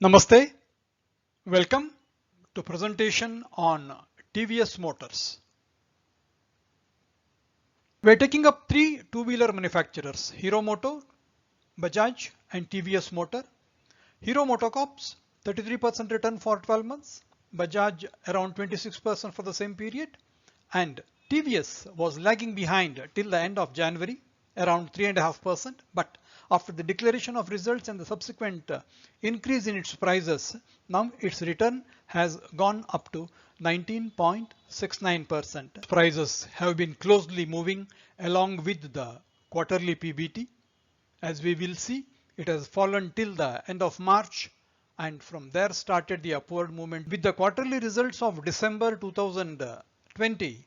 Namaste. Welcome to presentation on TVS Motors. We are taking up three two-wheeler manufacturers, Hero Moto, Bajaj and TVS Motor. Hero Motocorps 33% return for 12 months, Bajaj around 26% for the same period, and TVS was lagging behind till the end of January around 3.5%, but after the declaration of results and the subsequent increase in its prices, now its return has gone up to 19.69%. Prices have been closely moving along with the quarterly PBT. As we will see, it has fallen till the end of March and from there started the upward movement with the quarterly results of December 2020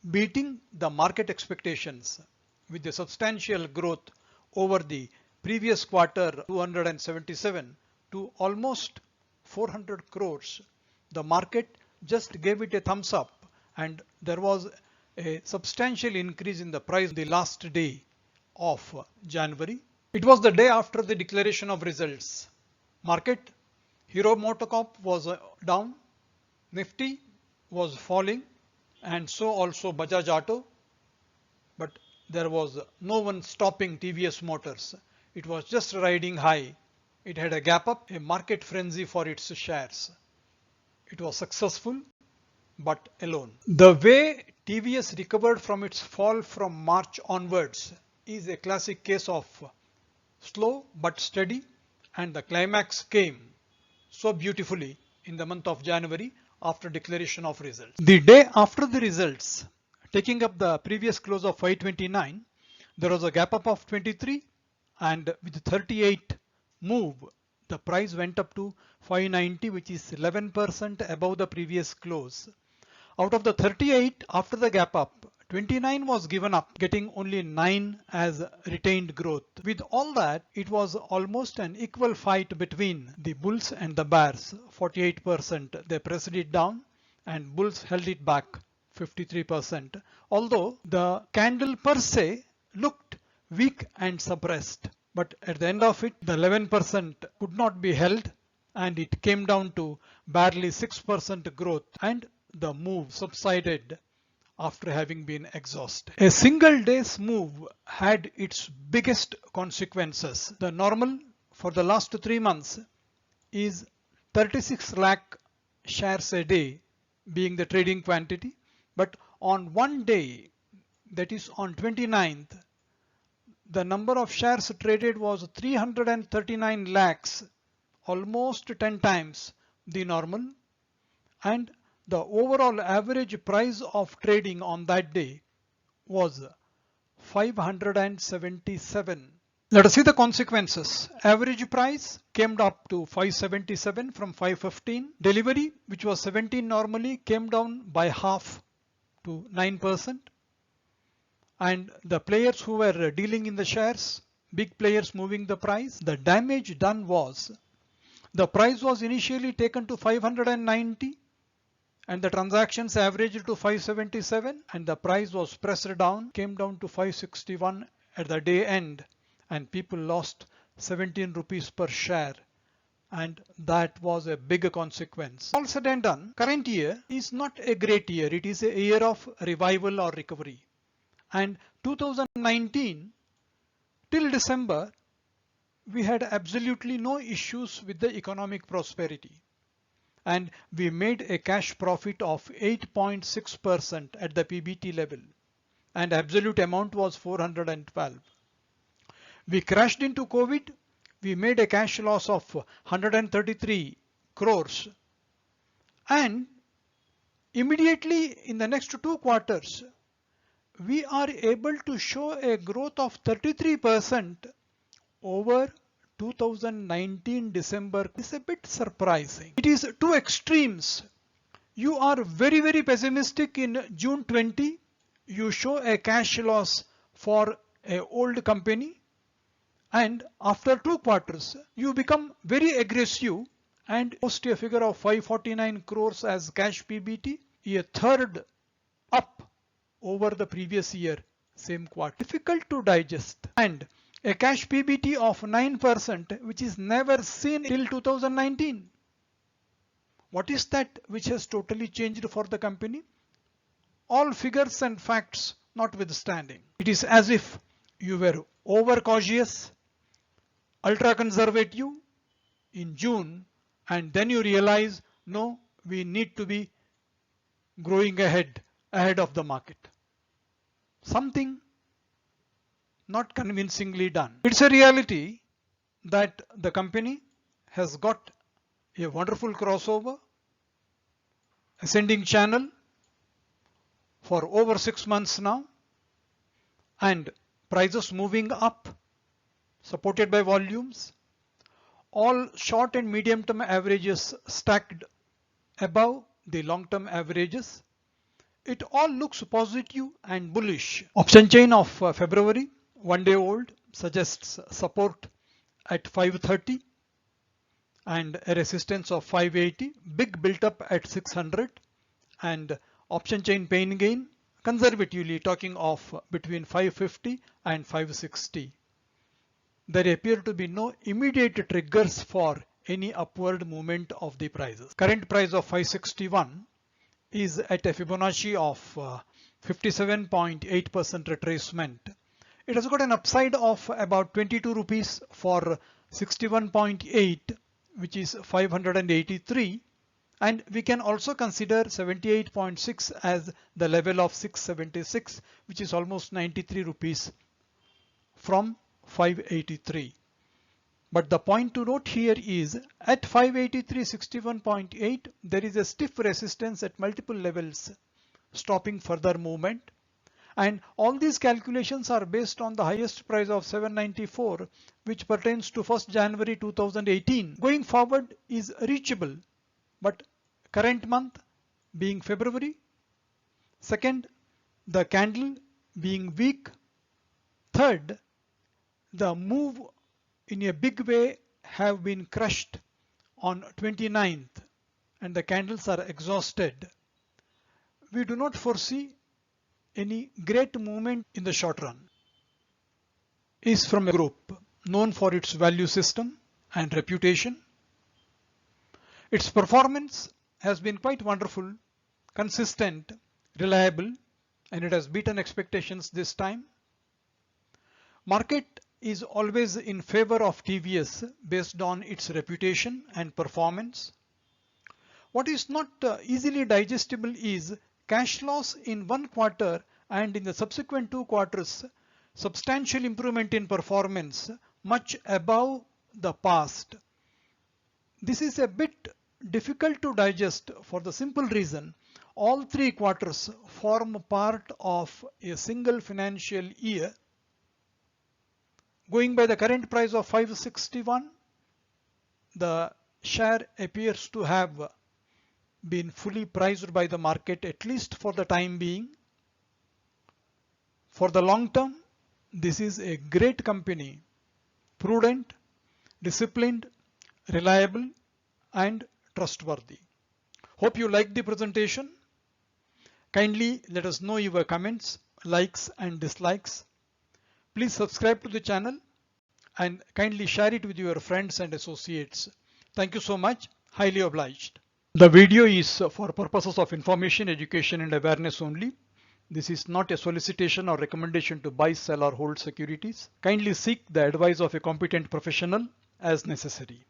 beating the market expectations with the substantial growth over the previous quarter 277 to almost 400 crores. The market just gave it a thumbs up and there was a substantial increase in the price the last day of January. It was the day after the declaration of results. Market, Hero Motocorp was down, Nifty was falling, and so also Bajaj Auto, but there was no one stopping TVS Motors. It was just riding high. It had a gap up, a market frenzy for its shares. It was successful, but alone. The way TVS recovered from its fall from March onwards is a classic case of slow but steady, and the climax came so beautifully in the month of January after declaration of results. The day after the results, taking up the previous close of 529, there was a gap up of 23 and with 38 move, the price went up to 590, which is 11% above the previous close. Out of the 38 after the gap up, 29 was given up, getting only 9 as retained growth. With all that, it was almost an equal fight between the bulls and the bears. 48% they pressed it down and bulls held it back 53%. Although the candle per se looked weak and suppressed, but at the end of it, the 11% could not be held and it came down to barely 6% growth and the move subsided after having been exhausted. A single day's move had its biggest consequences. The normal for the last 3 months is 36 lakh shares a day being the trading quantity, but on one day, that is on 29th, the number of shares traded was 339 lakhs, almost 10 times the normal, and the overall average price of trading on that day was 577. Let us see the consequences. Average price came up to 577 from 515. Delivery, which was 17 normally, came down by half to 9%. And the players who were dealing in the shares, big players moving the price, the damage done was the price was initially taken to 590 and the transactions averaged to 577 and the price was pressed down, came down to 561 at the day end and people lost 17 rupees per share, and that was a big consequence. All said and done, current year is not a great year. It is a year of revival or recovery. And 2019 till December, we had absolutely no issues with the economic prosperity. And we made a cash profit of 8.6% at the PBT level. And absolute amount was 412. We crashed into COVID. We made a cash loss of 133 crores. And immediately in the next 2 quarters, we are able to show a growth of 33% over 2019 December. It's a bit surprising. It is two extremes. You are very, very pessimistic in June 20. You show a cash loss for an old company. And after 2 quarters, you become very aggressive and post a figure of 549 crores as cash PBT, a third up over the previous year, same quarter. Difficult to digest. And A cash PBT of 9%, which is never seen till 2019. What is that which has totally changed for the company? All figures and facts notwithstanding. It is as if you were over cautious, ultra conservative in June, and then you realize, no, we need to be growing ahead of the market. Something not convincingly done. It's a reality that the company has got a wonderful crossover, ascending channel for over 6 months now, and prices moving up, supported by volumes. All short and medium term averages stacked above the long term averages. It all looks positive and bullish. Option chain of February, 1 day old, suggests support at 530 and a resistance of 580, big built up at 600, and option chain pain gain conservatively talking of between 550 and 560. There appear to be no immediate triggers for any upward movement of the prices. Current price of 561 is at a Fibonacci of 57.8% retracement. It has got an upside of about 22 rupees for 61.8, which is 583, and we can also consider 78.6 as the level of 676, which is almost 93 rupees from 583. But the point to note here is at 583, 61.8, there is a stiff resistance at multiple levels stopping further movement, and all these calculations are based on the highest price of 794, which pertains to 1st January 2018. Going forward is reachable, but current month being February, second, the candle being weak, third, the move in a big way have been crushed on 29th and the candles are exhausted. We do not foresee any great movement in the short run. Is from a group known for its value system and reputation. Its performance has been quite wonderful, consistent, reliable, and it has beaten expectations this time. Market is always in favor of TVS based on its reputation and performance. What is not easily digestible is cash loss in one quarter and in the subsequent 2 quarters, substantial improvement in performance much above the past. This is a bit difficult to digest for the simple reason all 3 quarters form part of a single financial year. Going by the current price of 561, the share appears to have been fully priced by the market, at least for the time being. For the long term, this is a great company, prudent, disciplined, reliable, and trustworthy. Hope you liked the presentation. Kindly let us know your comments, likes and dislikes. Please subscribe to the channel and kindly share it with your friends and associates. Thank you so much. Highly obliged. The video is for purposes of information, education and awareness only. This is not a solicitation or recommendation to buy, sell or hold securities. Kindly seek the advice of a competent professional as necessary.